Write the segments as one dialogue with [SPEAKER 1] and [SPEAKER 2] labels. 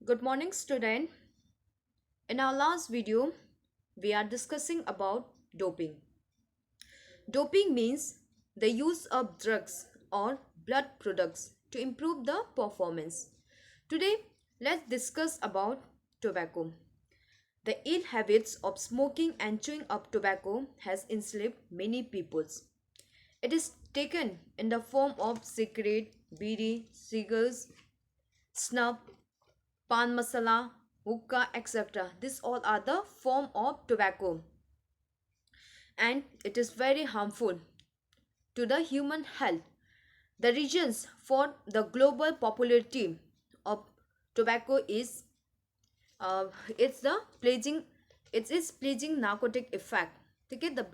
[SPEAKER 1] Good morning, student. In our last video, we are discussing about doping. Doping means the use of drugs or blood products to improve the performance. Today, let's discuss about tobacco. The ill habits of smoking and chewing up tobacco has enslaved many peoples. It is taken in the form of cigarette, bidi, cigars, snuff, pan masala, hookah, etc. These all are the form of tobacco and it is very harmful to the human health. The reasons for the global popularity of tobacco is uh, it's the pledging it is pledging narcotic effect. Okay, the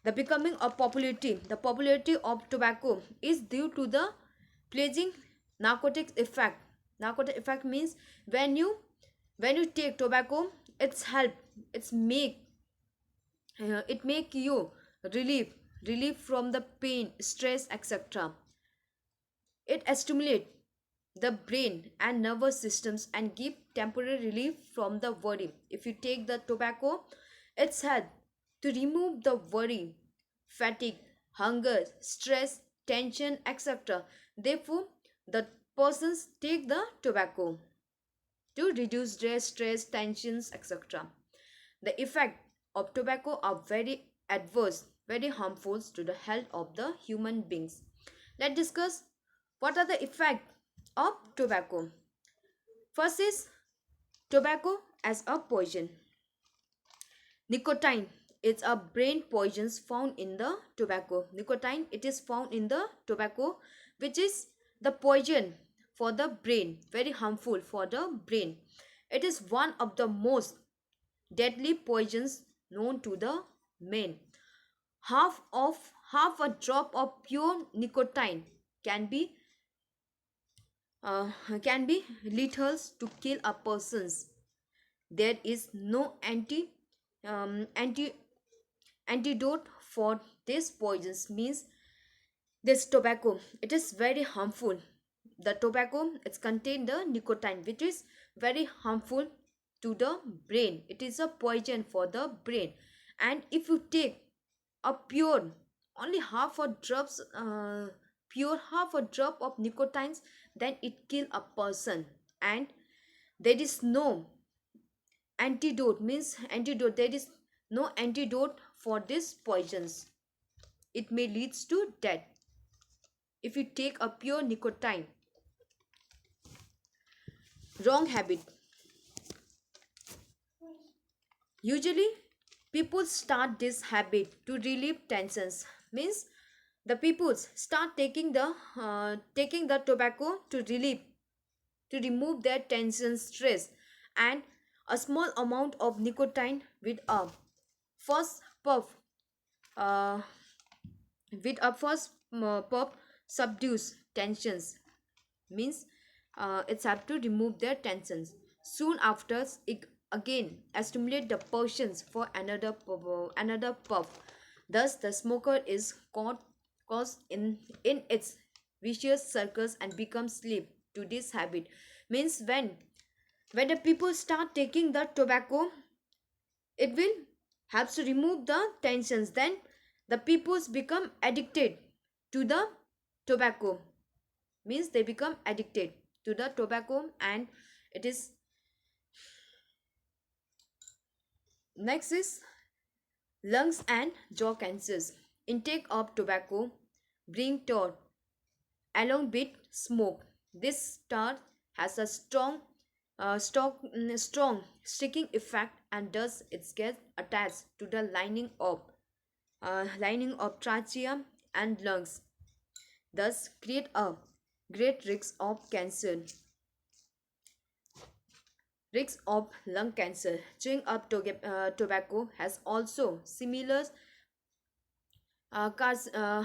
[SPEAKER 1] the becoming of popularity of tobacco is due to the pledging narcotic effect. Narcotic effect means when you when you take tobacco, it's help, it's make it make you relief relief from the pain, stress, etc. It stimulates the brain and nervous systems and give temporary relief from the worry. If you take the tobacco, it's help to remove the worry, fatigue, hunger, stress, tension, etc. Therefore, the persons take the tobacco to reduce stress, tensions, etc. The effect of tobacco are very adverse, very harmful to the health of the human beings. Let's discuss what are the effects of tobacco. First is tobacco as a poison. Nicotine is a brain poison found in the tobacco. Nicotine, it is found in the tobacco, which is the poison for the brain, very harmful for the brain. It is one of the most deadly poisons known to the men. Half of half a drop of pure nicotine can be uh, can be lethal to kill a person's. There is no anti antidote for this poisons means this tobacco. It is very harmful. The tobacco it's contain the nicotine which is very harmful to the brain. It is a poison for the brain. And if you take a pure only half a drops pure half a drop of nicotines, then it kill a person. And there is no antidote means antidote, there is no antidote for this poisons. It may leads to death if you take a pure nicotine. Wrong habit. Usually people start this habit to relieve tensions means the peoples start taking the tobacco to relieve, to remove their tension, stress, and a small amount of nicotine with a first puff uh, puff subdues tensions means it's have to remove their tensions. Soon after, it again stimulate the portions for another puff. Thus, the smoker is caught in its vicious circles and becomes slave to this habit. Means when the people start taking the tobacco, it will helps to remove the tensions. Then the peoples become addicted to the tobacco means they become addicted to the tobacco. And it is next is lungs and jaw cancers. Intake of tobacco bring tort along with smoke. This tar has a strong sticking effect and thus it gets attached to the lining of trachea and lungs, thus create a great risk of cancer. Risk of lung cancer. Chewing up tobacco has also similar uh, cars, uh,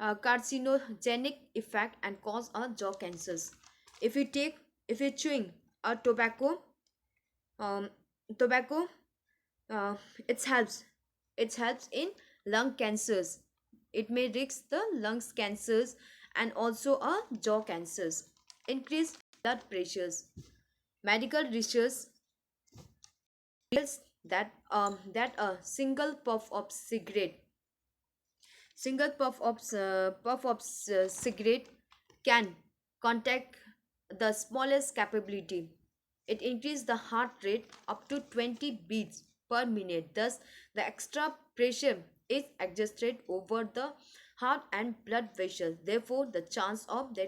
[SPEAKER 1] carcinogenic effect and cause jaw cancers. If you take, if you're chewing a um, tobacco, uh, it helps. It helps in lung cancers. It may risk the lungs cancers and also a jaw cancers. Increase blood pressures. Medical research reveals that a single puff of cigarette can contact the smallest capability. It increases the heart rate up to 20 beats per minute. Thus, the extra pressure is adjusted over the heart and blood vessels. Therefore, there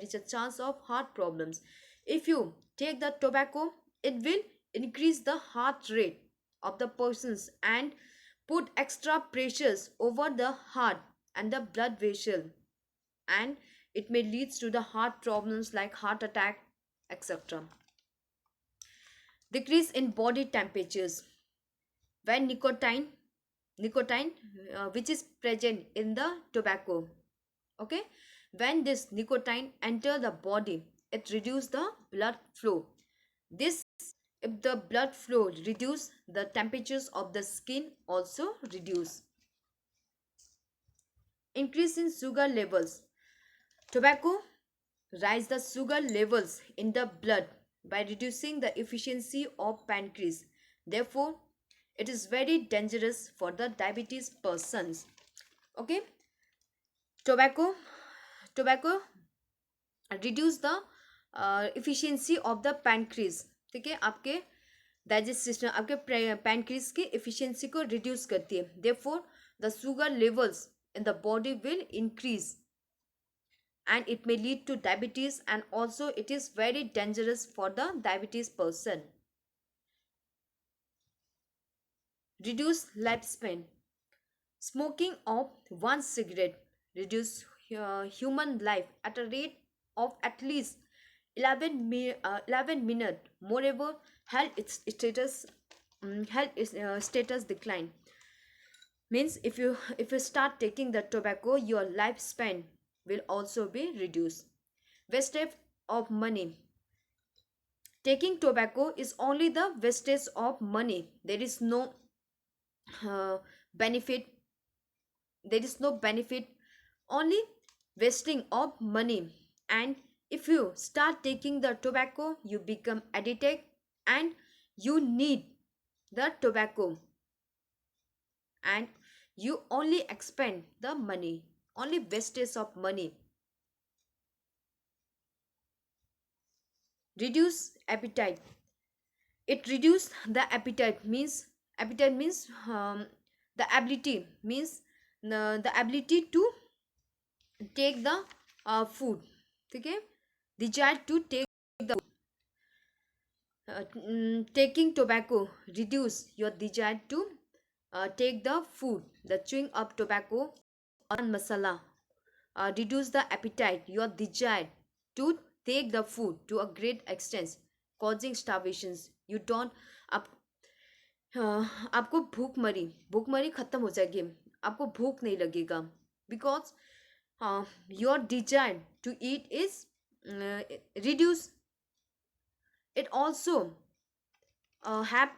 [SPEAKER 1] is a chance of heart problems. If you take the tobacco, it will increase the heart rate of the persons and put extra pressures over the heart and the blood vessel, and it may lead to the heart problems like heart attack, etc. Decrease in body temperatures. When nicotine which is present in the tobacco, okay, when this nicotine enter the body, it reduce the blood flow. This, if the blood flow reduce, the temperatures of the skin also reduce. Increase in sugar levels. Tobacco rise the sugar levels in the blood by reducing the efficiency of pancreas. Therefore, it is very dangerous for the diabetes persons. Okay, tobacco tobacco reduce the efficiency of the pancreas. ठीक है, आपके digest system, आपके पैनक्रीज की efficiency को reduce करती है. Therefore, the sugar levels in the body will increase and it may lead to diabetes, and also it is very dangerous for the diabetes person. Reduce lifespan. Smoking of one cigarette reduce human life at a rate of at least 11 minutes. Moreover, health status decline. Means if you start taking the tobacco, your lifespan will also be reduced. Wastage of money. Taking tobacco is only the wastage of money. There is no benefit. There is no benefit, only wasting of money. And if you start taking the tobacco, you become addicted and you need the tobacco, and you only expend the money, only wastage of money. Reduce appetite. It reduce the appetite means, the ability means the ability to take the food. Okay, desire to take the food. Taking tobacco reduce your desire to take the food. The chewing of tobacco and masala reduce the appetite, your desire to take the food to a great extent, causing starvations. You don't आप आपको भूखमरी खत्म हो जाएगी, आपको भूख नहीं लगेगा, because your desire to eat is reduced. It also have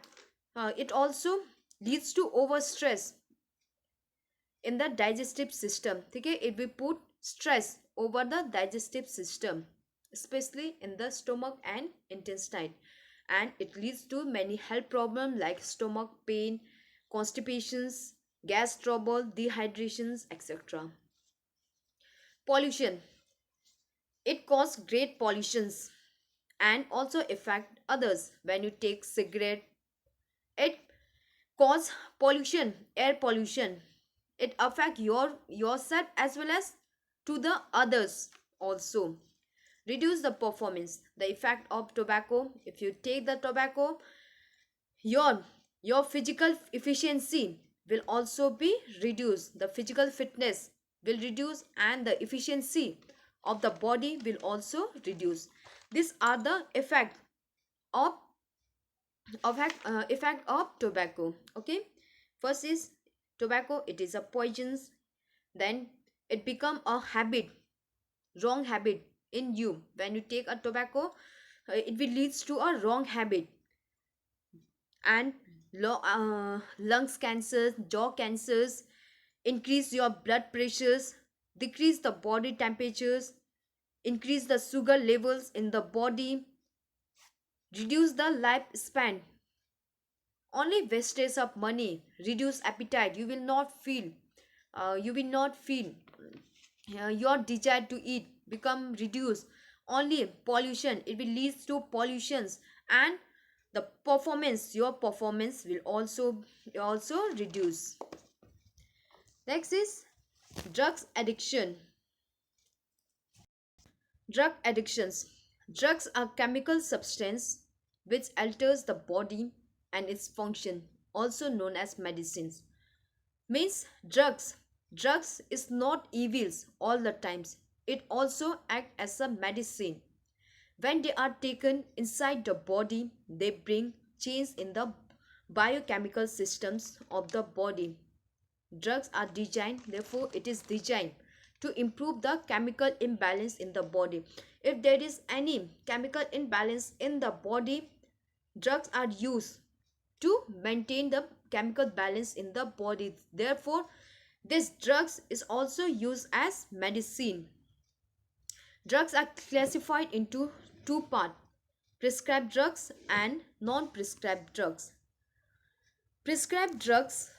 [SPEAKER 1] it also leads to overstress in the digestive system. ठीक है, it will put stress over the digestive system, especially in the stomach and intestine, and it leads to many health problems like stomach pain, constipations, gas trouble, dehydrations, etc. Pollution. It causes great pollutions and also affect others. When you take cigarette, it cause pollution, air pollution. It affect yourself as well as to the others also. Reduce the performance. The effect of tobacco. If you take the tobacco, your your physical efficiency will also be reduced. The physical fitness will reduce and the efficiency of the body will also reduce. These are the of effect of tobacco. Okay, first is tobacco, it is a poison. Then it become a habit, wrong habit in you. When you take a tobacco, it will leads to a wrong habit, and lungs cancers, jaw cancers, increase your blood pressures, decrease the body temperatures, increase the sugar levels in the body, reduce the lifespan, only wastage of money, reduce appetite. You will not feel your desire to eat become reduced. Only pollution, it will lead to pollutions, and the performance, your performance will also reduce. Next is drugs addiction. Drug addictions. Drugs are chemical substance which alters the body and its function, also known as medicines. Means drugs is not evils all the times. It also act as a medicine. When they are taken inside the body, they bring change in the biochemical systems of the body. Drugs are designed, therefore it is designed to improve the chemical imbalance in the body. If there is any chemical imbalance in the body, drugs are used to maintain the chemical balance in the body. Therefore, this drugs is also used as medicine. Drugs are classified into two parts: prescribed drugs and non-prescribed drugs. Prescribed drugs,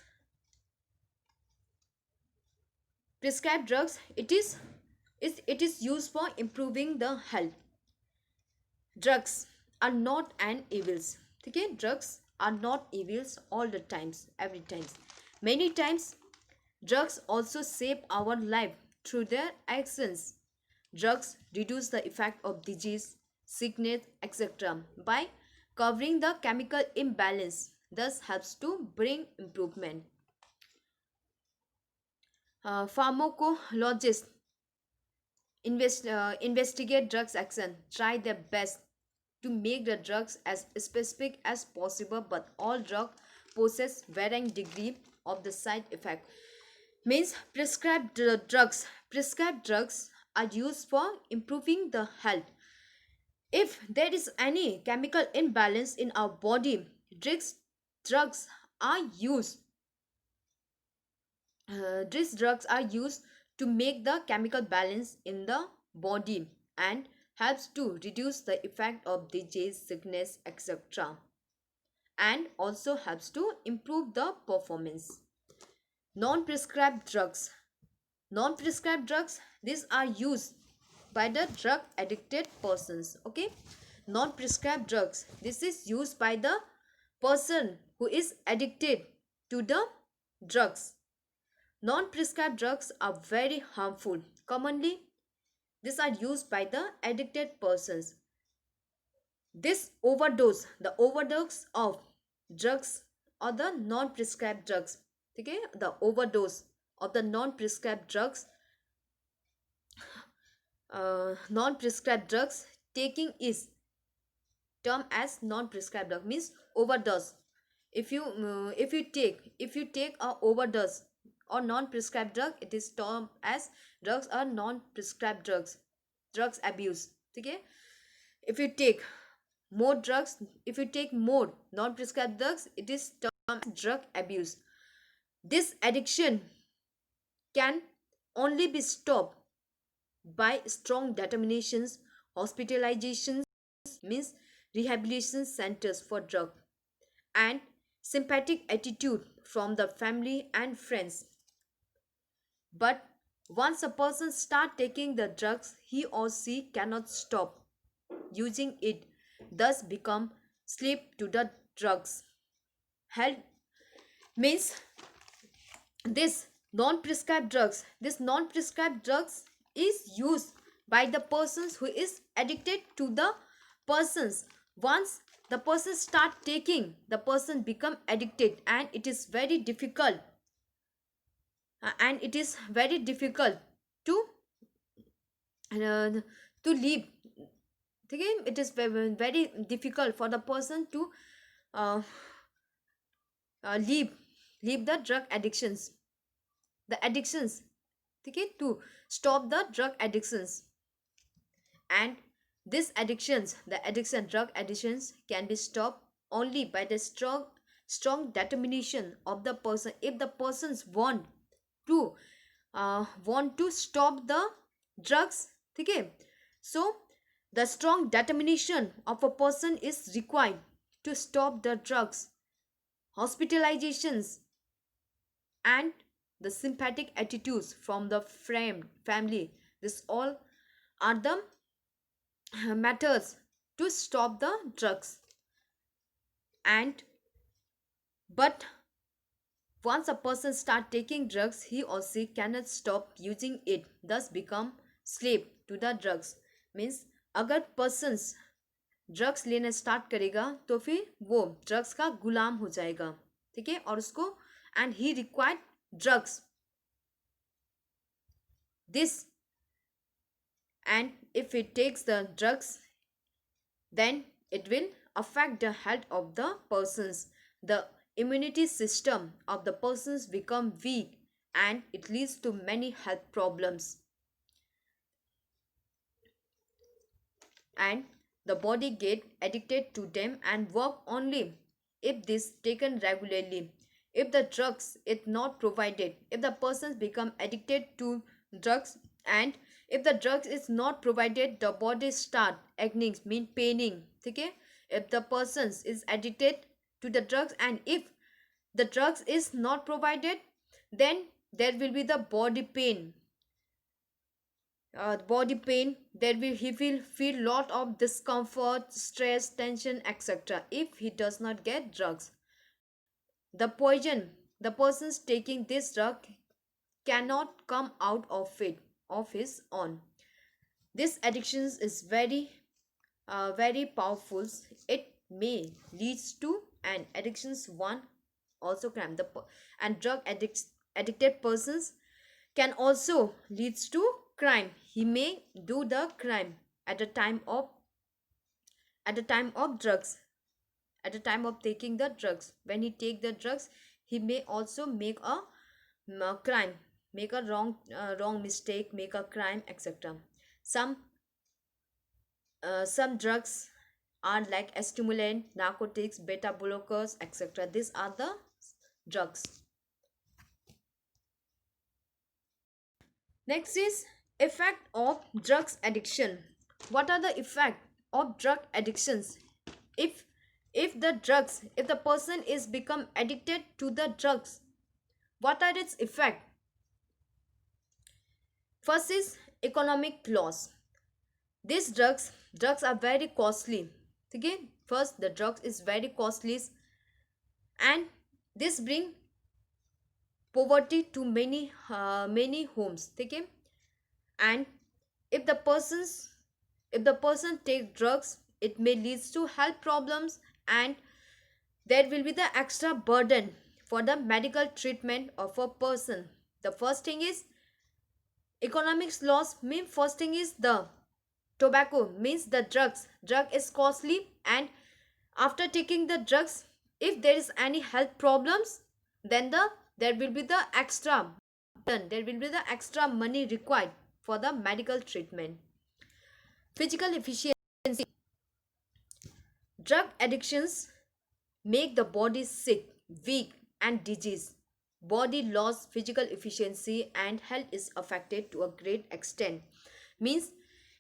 [SPEAKER 1] it is used for improving the health. Drugs are not an evils. Okay, drugs are not evils all the times, every times. Many times drugs also save our life through their actions. Drugs reduce the effect of disease, sickness, etc. by covering the chemical imbalance, thus helps to bring improvement. Pharmacologists investigate drugs action, try their best to make the drugs as specific as possible, but all drugs possess varying degree of the side effect. Means prescribed drugs are used for improving the health. If there is any chemical imbalance in our body, drugs are used. These drugs are used to make the chemical balance in the body and helps to reduce the effect of disease, sickness, etc. and also helps to improve the performance. Non-prescribed drugs. Non-prescribed drugs, these are used by the drug addicted persons. Okay, non-prescribed drugs, this is used by the person who is addicted to the drugs. Non-prescribed drugs are very harmful. Commonly, these are used by the addicted persons. The overdose of drugs or the non-prescribed drugs. Okay, the overdose of the non-prescribed drugs taking is termed as non-prescribed drug, means overdose. If you take a overdose or non-prescribed drug, it is termed as drugs or non-prescribed drugs abuse. Okay, if you take more non-prescribed drugs, it is termed as drug abuse. This addiction can only be stopped by strong determinations, hospitalizations, means rehabilitation centers for drug, and sympathetic attitude from the family and friends. But once a person start taking the drugs, he or she cannot stop using it, thus become slave to the drugs. Health means this non-prescribed drugs is used by the persons who is addicted to the persons. Once the person start taking, the person become addicted, and it is very difficult to uh, to leave. Okay, it is very difficult for the person to uh, leave the drug addictions, okay, to stop the drug addictions. And drug addictions can be stopped only by the strong determination of the person. If the persons to want to stop the drugs, okay, so The strong determination of a person is required to stop the drugs, hospitalizations, and the sympathetic attitudes from the family. This all are the methods to stop the drugs. And but once a person start taking drugs, he or she cannot stop using it, thus become slave to the drugs. Means अगर persons drugs लेना start करेगा तो फिर वो drugs का गुलाम हो जाएगा, ठीक है, और उसको and he required drugs this and if it takes the drugs, then it will affect the health of the persons. The immunity system of the persons become weak and it leads to many health problems, and the body get addicted to them and work only if this taken regularly. If the drugs is not provided, if the persons become addicted to drugs, and if the drugs is not provided, the body start agony, mean paining, okay. If the persons is addicted to the drugs and if the drugs is not provided, then there will be the body pain. There will he will feel lot of discomfort, stress, tension, etc. if he does not get drugs. The poison, the persons taking this drug cannot come out of it of his own. This addiction is very powerful. It may leads to an addictions one also crime. And drug addicted persons can also leads to crime. He may do the crime at the time of drugs, at the time of taking the drugs. When he take the drugs, he may also make a crime, make a wrong mistake, make a crime, etc. some some drugs are like stimulant, narcotics, beta blockers, etc. These are the drugs. Next is effect of drugs addiction. What are the effect of drug addictions? if if the person is become addicted to the drugs, what are its effect? First is economic loss. These drugs are very costly, okay. First, the drugs is very costly, and this bring poverty to many homes, okay. And if the person take drugs, it may leads to health problems, and there will be the extra burden for the medical treatment of a person. The first thing is economics loss. Mean first thing is the tobacco, means the drug is costly, and after taking the drugs, if there is any health problems, then there will be the extra money required for the medical treatment. Physical efficiency. Drug addictions make the body sick, weak, and disease. Body loss physical efficiency and health is affected to a great extent. Means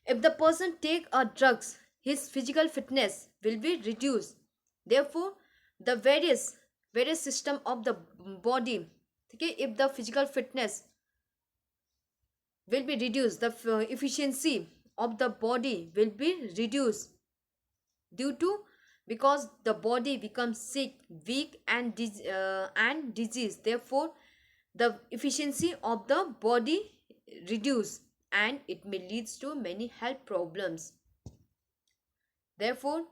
[SPEAKER 1] if the person take a drugs, his physical fitness will be reduced. Therefore, the various system of the body, okay, if the physical fitness will be reduced, the efficiency of the body will be reduced due to because the body becomes sick, weak, and disease. Therefore, the efficiency of the body reduce and it may leads to many health problems. Therefore,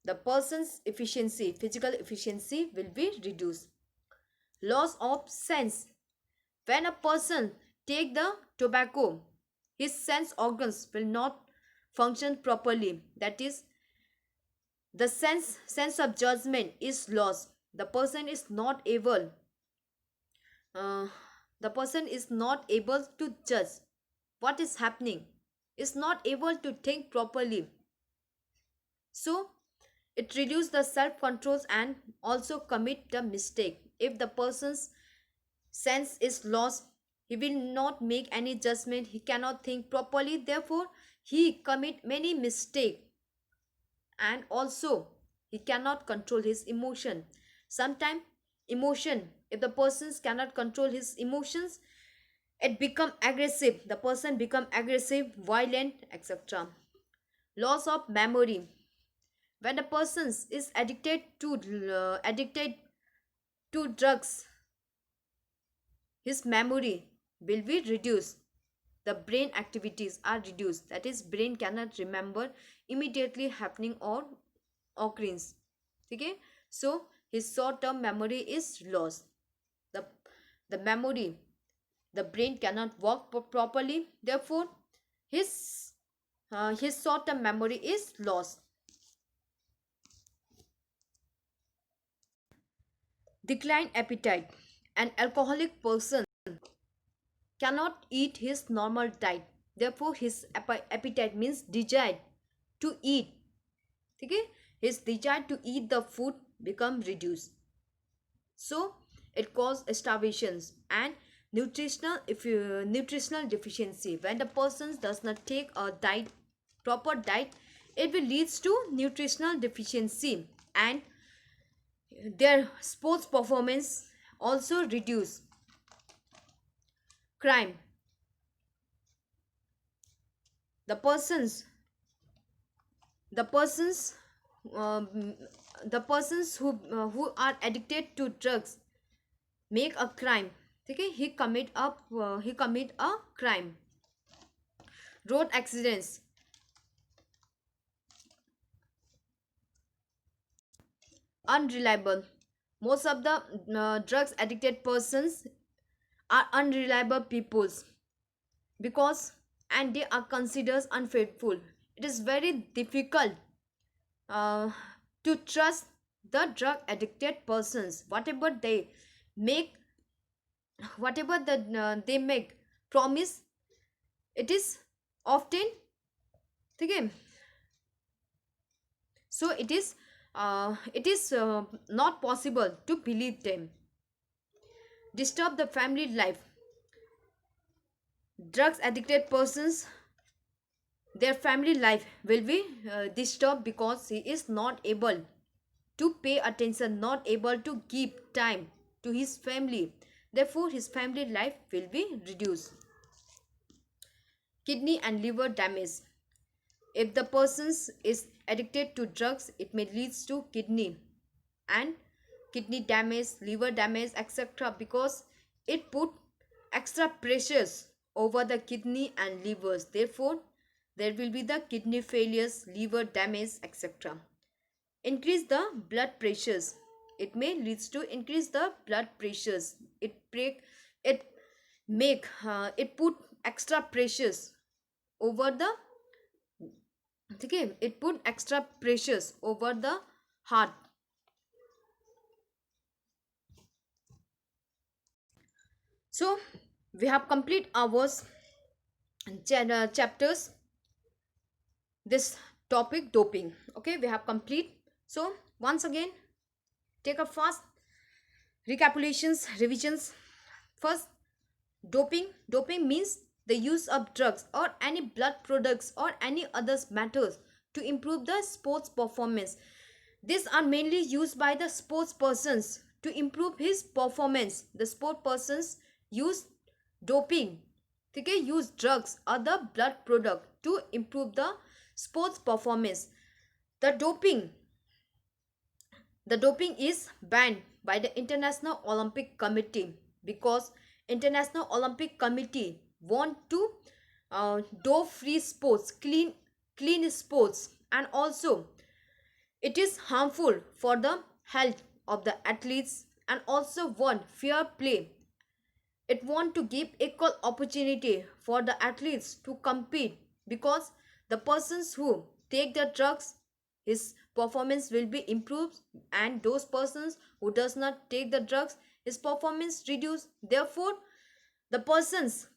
[SPEAKER 1] the person's efficiency, physical efficiency, will be reduced. Loss of sense. When a person take the tobacco, his sense organs will not function properly. That is, the sense of judgment is lost. The person is not able uh, to judge what is happening, is not able to think properly. So it reduces the self controls and also commit the mistake. If the person's sense is lost, he will not make any judgment, he cannot think properly. Therefore, he commit many mistake, and also he cannot control his emotion. Sometimes emotion, if the persons cannot control his emotions, it become aggressive, the person become aggressive, violent, etc. Loss of memory, when the person is addicted to drugs, his memory will be reduced, the brain activities are reduced, that is brain cannot remember immediately happening or occurrence. Okay, so his short term memory is lost, the memory, the brain cannot work properly, therefore his short term memory is lost. Decline appetite, an alcoholic person cannot eat his normal diet, therefore his appetite means desire to eat, okay, his desire to eat the food become reduced, so it causes starvations and nutritional deficiency. When the person does not take a proper diet, it will leads to nutritional deficiency, and their sports performance also reduce. Crime, the persons the persons um, the persons who are addicted to drugs make a crime, okay, he commit a crime. Road accidents, unreliable, most of the drugs addicted persons are unreliable peoples, because and they are considered unfaithful. It is very difficult uh, to trust the drug addicted persons, make they make promise, it is often, okay, so it is not possible to believe them. Disturb the family life, drugs addicted persons, their family life will be disturbed, because he is not able to pay attention, not able to give time to his family, therefore his family life will be reduced. Kidney and liver damage, if the person is addicted to drugs, it may lead to and kidney damage, liver damage, etc., because it put extra pressures over the kidney and livers, therefore there will be the kidney failures, liver damage, etc. Increase the blood pressures, it may leads to increase the blood pressures, it make it put extra pressures over the, okay, it put extra pressures over the heart. So we have complete our chapters, this topic doping, okay, we have complete. So once again, take a fast recapitulations revisions. First, doping means the use of drugs or any blood products or any other matters to improve the sports performance. These are mainly used by the sports persons to improve his performance. The sport persons use doping, okay, use drugs or the blood product to improve the sports performance. The doping the doping is banned by the International Olympic Committee, because International Olympic Committee want to dope free sports, clean sports, and also it is harmful for the health of the athletes, and also want fair play. It want to give equal opportunity for the athletes to compete, because the persons who take the drugs, his performance will be improved, and those persons who does not take the drugs, his performance reduced, therefore the persons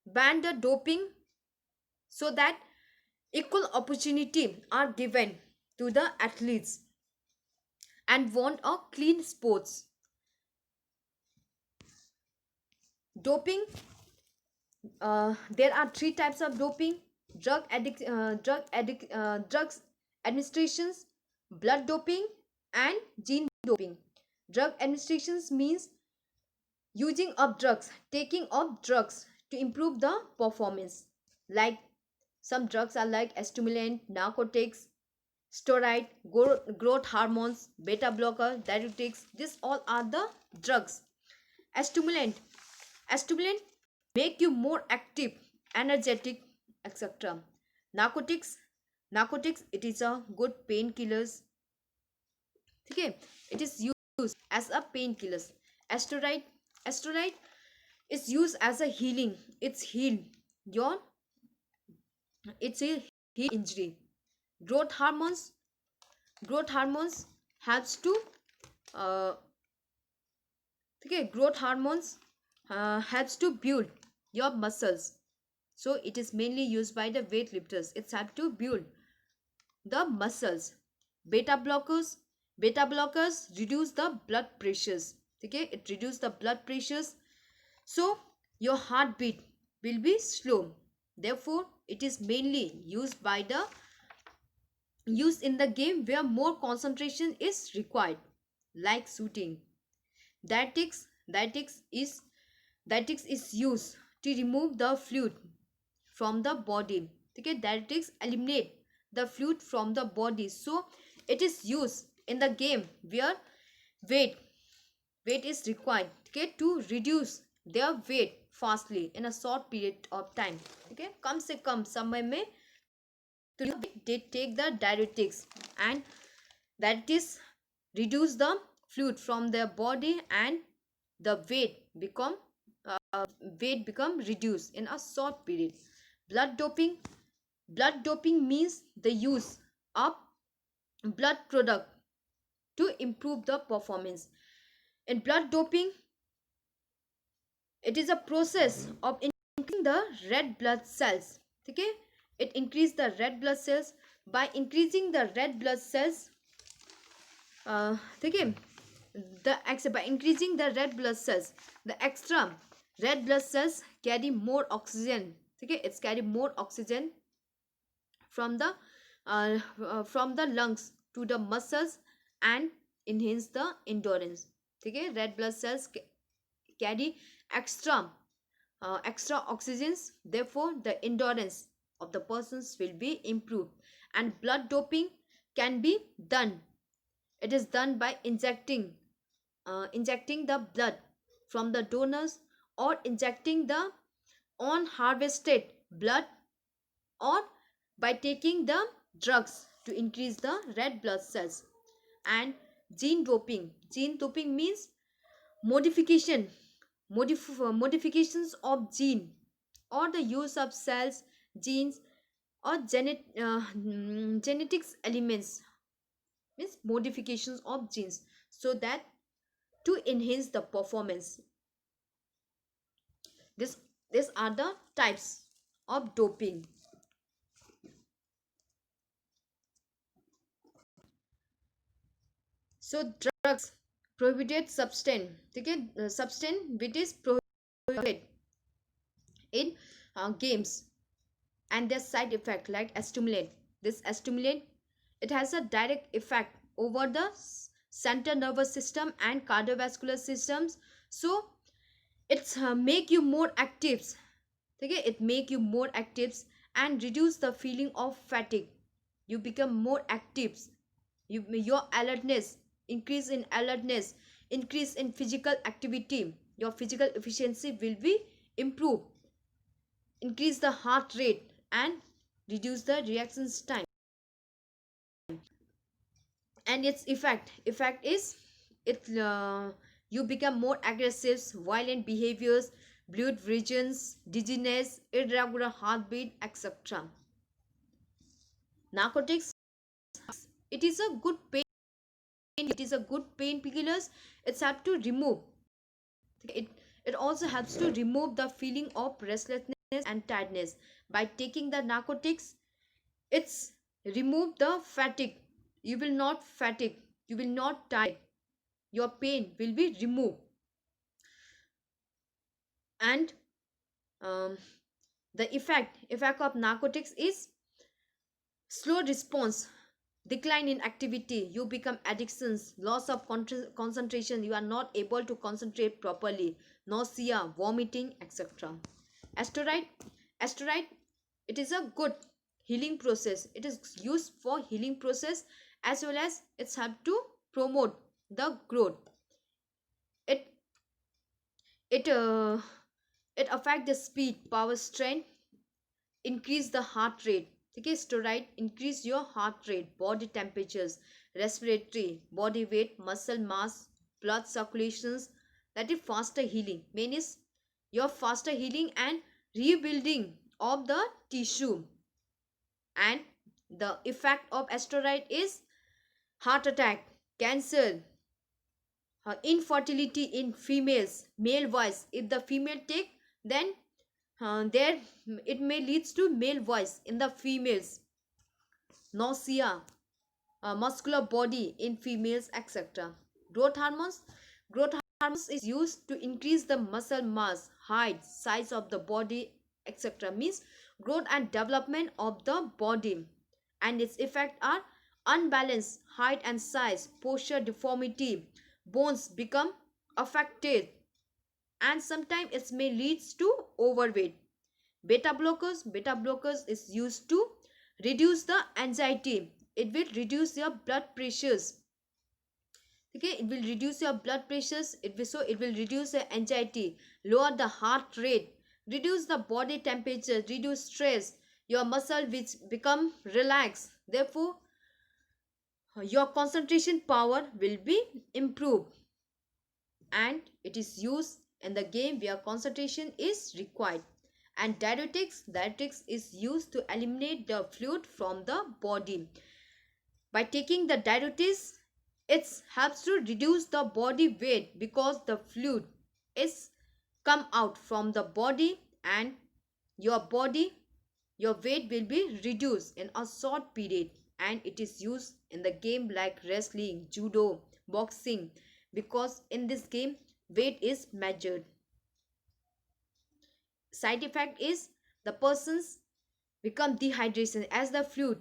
[SPEAKER 1] ban the doping, so that equal opportunity are given to the athletes, and want a clean sports. Doping, there are three types of doping. drugs administrations, blood doping, and gene doping. Drug administrations means using of drugs, taking of drugs to improve the performance. Like some drugs are like stimulant, narcotics, steroid, growth hormones, beta blocker, diuretics. These all are the drugs. Stimulant, stimulant make you more active, energetic, etc. Narcotics, narcotics it is a good painkillers. Okay, it is used as a painkillers. Steroid, steroid is used as a healing. It's heal your, it's a heal injury. Growth hormones, growth hormones helps to uh, okay, growth hormones helps to build your muscles. So it is mainly used by the weightlifters. It's help to build the muscles. Beta blockers, beta blockers reduce the blood pressures. Okay, it reduce the blood pressures, so your heartbeat will be slow. Therefore it is mainly used by the, used in the game where more concentration is required, like shooting. Diuretics is used to remove the fluid from the body. Okay, diuretics eliminate the fluid from the body. So it is used in the game where weight weight is required, okay, to reduce their weight fastly in a short period of time. Okay, come se come समय में तो they take the diuretics, and that is reduce the fluid from their body, and the weight become reduced in a short period. Blood doping, blood doping means the use of blood product to improve the performance. In blood doping, it is a process of increasing the red blood cells. Okay, it increase the red blood cells. By increasing the red blood cells, okay, by increasing the red blood cells, the extra red blood cells carry more oxygen. Okay, it's carry more oxygen from the lungs to the muscles and enhance the endurance. Okay, red blood cells carry extra extra oxygens, therefore the endurance of the persons will be improved. And blood doping can be done, it is done by injecting the blood from the donors, or injecting the unharvested blood, or by taking the drugs to increase the red blood cells. And gene doping means modification modifications of gene, or the use of cells, genes, or genetics elements, means modifications of genes, so that to enhance the performance. This these are the types of doping. So drugs, prohibited substance, okay, substance which is prohibited in games, and their side effect like stimulant. This stimulant, it has a direct effect over the central nervous system and cardiovascular systems. So it's make you more active. Okay, it make you more active and reduce the feeling of fatigue. You become more active, your alertness, increase in alertness, increase in physical activity, your physical efficiency will be improved, increase the heart rate, and reduce the reactions time. And its effect is, it you become more aggressive, violent behaviors, blood regions, dizziness, irregular heartbeat, etc. Narcotics, it is a good pain, it is a good painkillers. It's help to remove it, it also helps to remove the feeling of restlessness and tiredness. By taking the narcotics, it's remove the fatigue. You will not fatigue, you will not tired, your pain will be removed. And um, The effect of narcotics is slow response, decline in activity, you become addictions, loss of concentration, you are not able to concentrate properly, nausea, vomiting, etc. Asteroid, asteroid, it is a good healing process. It is used for healing process as well as it's help to promote the growth. It it uh, it affect the speed, power, strength, increase the heart rate. Okay, steroid increase your heart rate, body temperatures, respiratory, body weight, muscle mass, blood circulations. That is faster healing. Main is your faster healing and rebuilding of the tissue. And the effect of asteroid is heart attack, cancer, infertility in females, male voice. If the female take, then there it may leads to male voice in the females, nausea, muscular body in females, etc. Growth hormones. Growth hormones is used to increase the muscle mass, height, size of the body, etc. Means growth and development of the body, and its effect are unbalanced height and size, posture deformity, bones become affected, and sometimes it may leads to overweight. Beta blockers is used to reduce the anxiety. It will reduce your blood pressures. Okay, it will reduce your blood pressures. It will reduce the anxiety, lower the heart rate, reduce the body temperature, reduce stress, your muscle which become relaxed. Therefore, your concentration power will be improved, and it is used in the game where concentration is required. And diuretics is used to eliminate the fluid from the body. By taking the diuretics, it helps to reduce the body weight because the fluid is come out from the body, and your body, your weight will be reduced in a short period. And it is used in the game like wrestling, judo, boxing, because in this game weight is measured. Side effect is the persons become dehydration as the fluid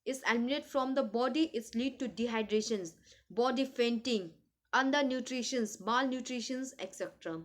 [SPEAKER 1] is eliminated from the body. It lead to dehydrations, body fainting, undernutrition, malnutrition, etc.